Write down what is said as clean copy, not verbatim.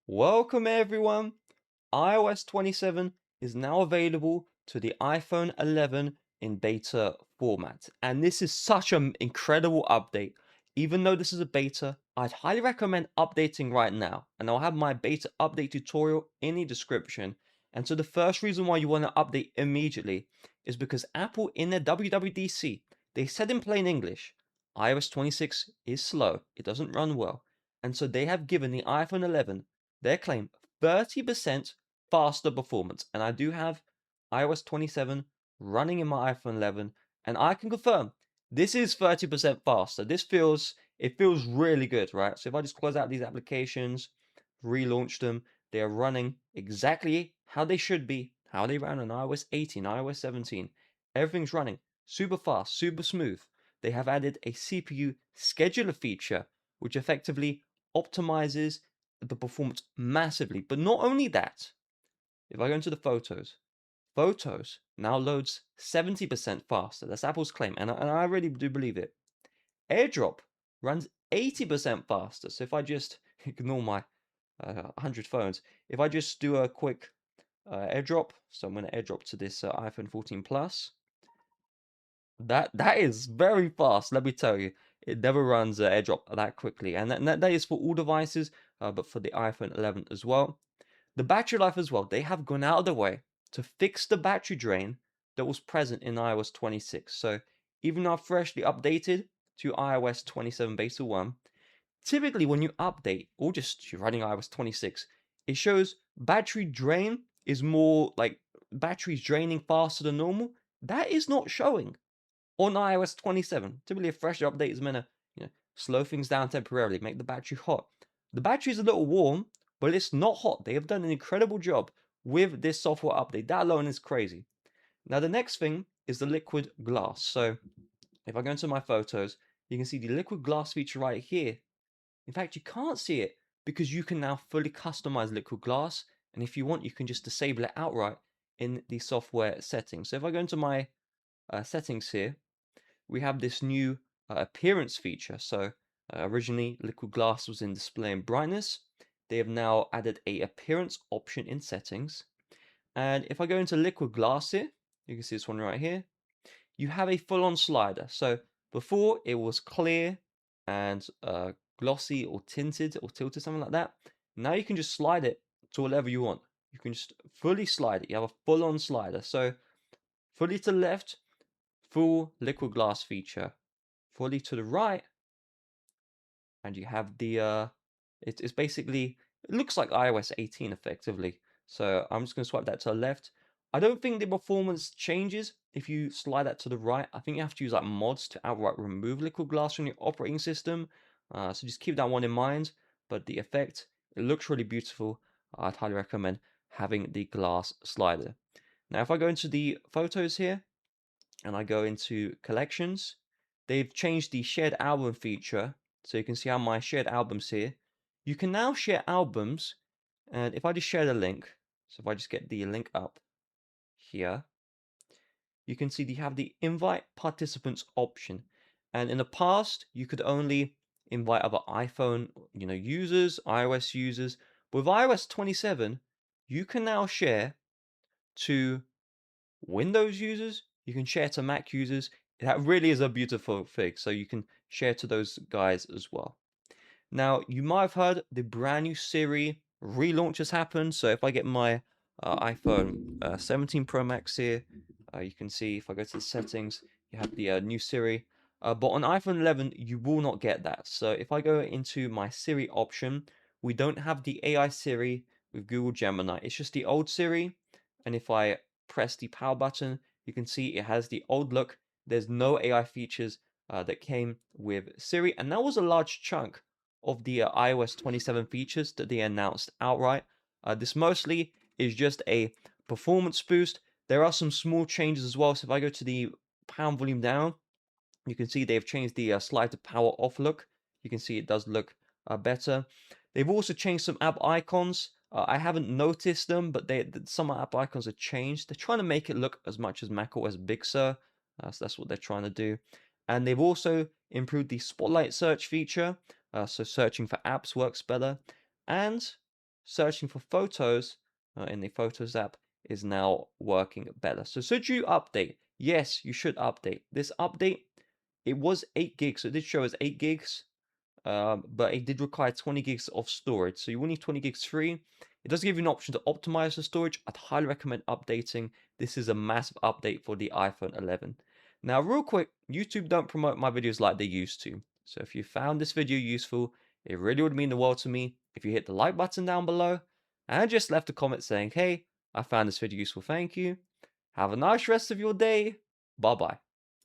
Welcome everyone. iOS 27 is now available to the iPhone 11 in beta format. And this is such an incredible update. Even though this is a beta, I'd highly recommend updating right now. And I'll have my beta update tutorial in the description. And so the first reason why you want to update immediately is because Apple in their WWDC, they said in plain English, iOS 26 is slow. It doesn't run well. And so they have given the iPhone 11 their claim 30% faster performance. And I do have iOS 27 running in my iPhone 11, and I can confirm this is 30% faster. It feels really good, right? So if I just close out these applications, relaunch them, they are running exactly how they should be, how they ran on iOS 18, iOS 17. Everything's running super fast, super smooth. They have added a CPU scheduler feature, which effectively optimizes the performance massively. But not only that, if I go into the photos now loads 70% faster. That's Apple's claim, and I really do believe it. AirDrop runs 80% faster. So if I just ignore my 100 phones, if I just do a quick AirDrop, so I'm going to AirDrop to this iPhone 14 Plus. That is very fast, let me tell you. It never runs AirDrop that quickly, and that is for all devices, but for the iPhone 11 as well. The battery life as well, they have gone out of their way to fix the battery drain that was present in iOS 26. So even though I've freshly updated to iOS 27 beta 1, typically when you update or just you're running iOS 26, it shows battery drain is more like batteries draining faster than normal. That is not showing on iOS 27. Typically, a fresh update is meant to, slow things down temporarily, make the battery hot. The battery is a little warm, but it's not hot. They have done an incredible job with this software update. That alone is crazy. Now, the next thing is the liquid glass. So, if I go into my photos, you can see the liquid glass feature right here. In fact, you can't see it because you can now fully customize liquid glass. And if you want, you can just disable it outright in the software settings. So, if I go into my settings here, we have this new appearance feature. So originally liquid glass was in display and brightness. They have now added a appearance option in settings. And if I go into liquid glass here, you can see this one right here. You have a full-on slider. So before it was clear and glossy or tinted or tilted, something like that. Now you can just slide it to whatever you want. You can just fully slide it. You have a full-on slider. So fully to the left, full liquid glass feature. Fully to the right, and you have the it's basically, it looks like iOS 18 effectively. So I'm just going to swipe that to the left. I don't think the performance changes if you slide that to the right. I think you have to use like mods to outright remove liquid glass from your operating system. So just keep that one in mind. But the effect, it looks really beautiful. I'd highly recommend having the glass slider. Now, if I go into the photos here and I go into collections, they've changed the shared album feature. So you can see how my shared albums here. You can now share albums. And if I just share the link, so if I just get the link up here, you can see you have the invite participants option. And in the past, you could only invite other iPhone, users, iOS users. With iOS 27, you can now share to Windows users, you can share to Mac users. That really is a beautiful thing. So you can share to those guys as well. Now, you might have heard the brand new Siri relaunch has happened. So if I get my iPhone 17 Pro Max here, you can see if I go to the settings, you have the new Siri. But on iPhone 11, you will not get that. So if I go into my Siri option, we don't have the AI Siri with Google Gemini. It's just the old Siri. And if I press the power button, you can see it has the old look. There's no AI features that came with Siri. And that was a large chunk of the iOS 27 features that they announced outright. This mostly is just a performance boost. There are some small changes as well. So if I go to the pound volume down, you can see they've changed the slide to power off look. You can see it does look better. They've also changed some app icons. I haven't noticed them, but some app icons are changed. They're trying to make it look as much as macOS Big Sur. So that's what they're trying to do. And they've also improved the Spotlight search feature. So searching for apps works better. And searching for photos in the Photos app is now working better. So should you update? Yes, you should update. This update, it was 8 gigs, so it did show as 8 gigs, but it did require 20 gigs of storage. So you will need 20 gigs free. It does give you an option to optimize the storage. I'd highly recommend updating. This is a massive update for the iPhone 11. Now, real quick, YouTube don't promote my videos like they used to. So if you found this video useful, it really would mean the world to me if you hit the like button down below and just left a comment saying, hey, I found this video useful, thank you. Have a nice rest of your day. Bye bye.